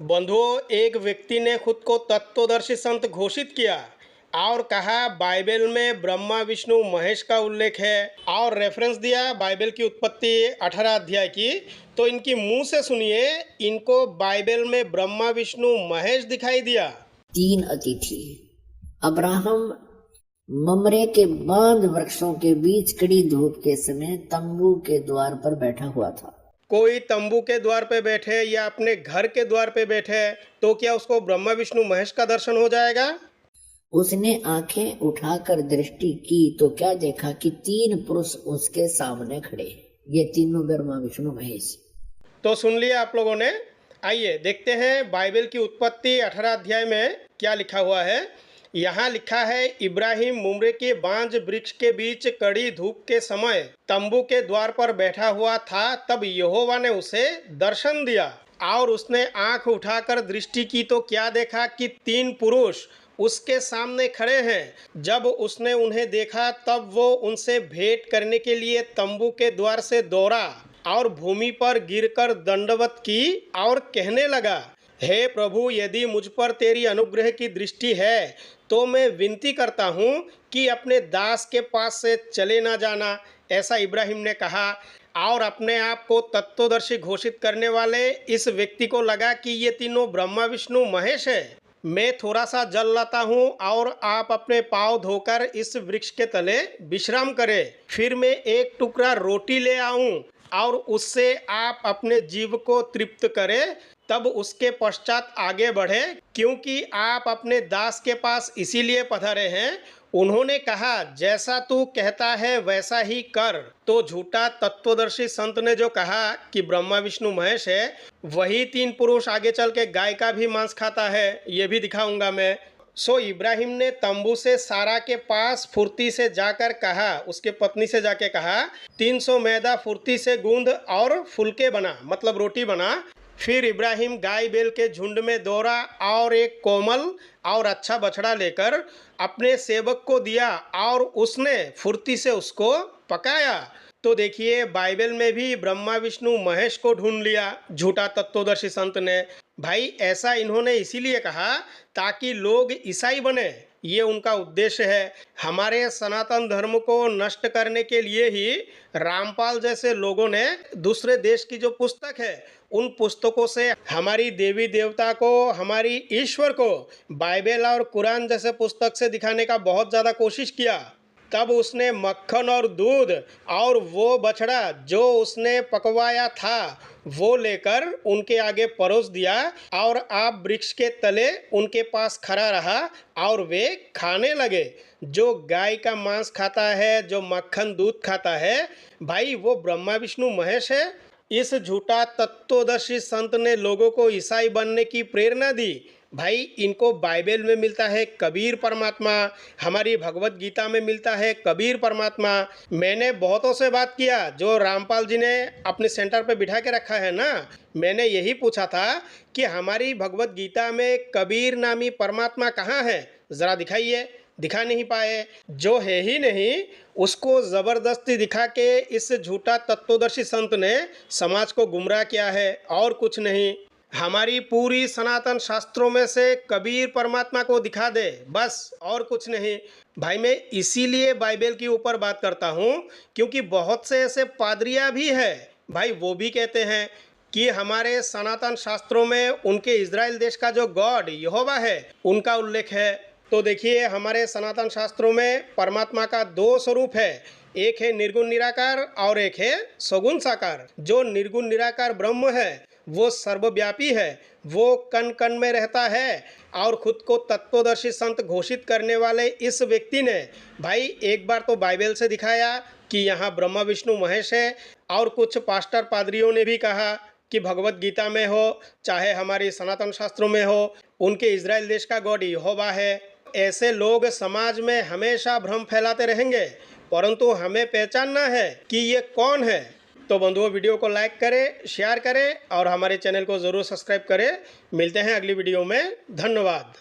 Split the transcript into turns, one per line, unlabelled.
बंधुओं, एक व्यक्ति ने खुद को तत्वदर्शी संत घोषित किया और कहा बाइबल में ब्रह्मा विष्णु महेश का उल्लेख है और रेफरेंस दिया बाइबल की उत्पत्ति 18 अध्याय की। तो इनकी मुंह से सुनिए, इनको बाइबल में ब्रह्मा विष्णु महेश दिखाई दिया।
तीन अतिथि अब्राहम ममरे के बांध वृक्षों के बीच कड़ी धूप के समय तंबू के द्वार पर बैठा हुआ था।
कोई तंबू के द्वार पे बैठे या अपने घर के द्वार पे बैठे तो क्या उसको ब्रह्मा विष्णु महेश का दर्शन हो जाएगा?
उसने आंखें उठाकर दृष्टि की तो क्या देखा कि तीन पुरुष उसके सामने खड़े। ये तीनों ब्रह्मा विष्णु महेश।
तो सुन लिया आप लोगों ने। आइए देखते हैं बाइबल की उत्पत्ति 18 अध्याय में क्या लिखा हुआ है। यहाँ लिखा है, इब्राहिम मुमरे के बांज वृक्ष के बीच कड़ी धूप के समय तंबू के द्वार पर बैठा हुआ था। तब यहोवा ने उसे दर्शन दिया और उसने आंख उठाकर दृष्टि की तो क्या देखा कि तीन पुरुष उसके सामने खड़े हैं। जब उसने उन्हें देखा तब वो उनसे भेंट करने के लिए तंबू के द्वार से दौड़ा और भूमि पर गिरकर दंडवत की और कहने लगा, हे प्रभु, यदि मुझ पर तेरी अनुग्रह की दृष्टि है तो मैं विनती करता हूँ कि अपने दास के पास से चले ना जाना। ऐसा इब्राहिम ने कहा और अपने आप को तत्वदर्शी घोषित करने वाले इस व्यक्ति को लगा कि ये तीनों ब्रह्मा विष्णु महेश है। मैं थोड़ा सा जल लाता हूँ और आप अपने पाँव धोकर इस वृक्ष के तले विश्राम करें। फिर मैं एक टुकड़ा रोटी ले आऊँ और उससे आप अपने जीव को तृप्त करें, तब उसके पश्चात आगे बढ़े, क्योंकि आप अपने दास के पास इसीलिए पधारे हैं। उन्होंने कहा, जैसा तू कहता है वैसा ही कर। तो झूठा तत्वदर्शी संत ने जो कहा कि ब्रह्मा विष्णु महेश है, वही तीन पुरुष आगे चल के गाय का भी मांस खाता है, ये भी दिखाऊंगा मैं। सो इब्राहिम ने तंबू से सारा के पास फुर्ती से जाकर कहा, उसके पत्नी से जाके कहा, 300 मैदा फुर्ती से गूंद और फुलके बना, मतलब रोटी बना। फिर इब्राहिम गाय बैल के झुंड में दौड़ा और एक कोमल और अच्छा बछड़ा लेकर अपने सेवक को दिया और उसने फुर्ती से उसको पकाया। तो देखिए, बाइबल में भी ब्रह्मा विष्णु महेश को ढूंढ लिया झूठा तत्वदर्शी संत ने। भाई, ऐसा इन्होंने इसीलिए कहा ताकि लोग ईसाई बने, ये उनका उद्देश्य है। हमारे सनातन धर्म को नष्ट करने के लिए ही रामपाल जैसे लोगों ने दूसरे देश की जो पुस्तक है, उन पुस्तकों से हमारी देवी देवता को, हमारी ईश्वर को बाइबल और कुरान जैसे पुस्तक से दिखाने का बहुत ज़्यादा कोशिश किया। तब उसने मक्खन और दूध और वो बछड़ा जो उसने पकवाया था वो लेकर उनके आगे परोस दिया और आप वृक्ष के तले उनके पास खड़ा रहा और वे खाने लगे। जो गाय का मांस खाता है, जो मक्खन दूध खाता है, भाई वो ब्रह्मा विष्णु महेश है। इस झूठा तत्वदर्शी संत ने लोगों को ईसाई बनने की प्रेरणा दी। भाई, इनको बाइबल में मिलता है कबीर परमात्मा, हमारी भगवत गीता में मिलता है कबीर परमात्मा। मैंने बहुतों से बात किया जो रामपाल जी ने अपने सेंटर पे बिठा के रखा है ना, मैंने यही पूछा था कि हमारी भगवत गीता में कबीर नामी परमात्मा कहाँ है, ज़रा दिखाइए। दिखा नहीं पाए। जो है ही नहीं, उसको ज़बरदस्ती दिखा के इस झूठा तत्वदर्शी संत ने समाज को गुमराह किया है, और कुछ नहीं। हमारी पूरी सनातन शास्त्रों में से कबीर परमात्मा को दिखा दे, बस, और कुछ नहीं। भाई, मैं इसीलिए बाइबल के ऊपर बात करता हूँ क्योंकि बहुत से ऐसे पादरियाँ भी हैं भाई, वो भी कहते हैं कि हमारे सनातन शास्त्रों में उनके इजराइल देश का जो गॉड यहोवा है उनका उल्लेख है। तो देखिए, हमारे सनातन शास्त्रों में परमात्मा का दो स्वरूप है, एक है निर्गुण निराकार और एक है सगुण साकार। जो निर्गुण निराकार ब्रह्म है वो सर्वव्यापी है, वो कण कण में रहता है। और खुद को तत्वदर्शी संत घोषित करने वाले इस व्यक्ति ने भाई एक बार तो बाइबल से दिखाया कि यहाँ ब्रह्मा विष्णु महेश है, और कुछ पास्टर पादरियों ने भी कहा कि भगवत गीता में हो चाहे हमारी सनातन शास्त्रों में हो, उनके इजराइल देश का गॉड यहोवा है। ऐसे लोग समाज में हमेशा भ्रम फैलाते रहेंगे, परंतु हमें पहचानना है कि ये कौन है। तो बंधुओं, वीडियो को लाइक करें, शेयर करें और हमारे चैनल को ज़रूर सब्सक्राइब करें। मिलते हैं अगली वीडियो में। धन्यवाद।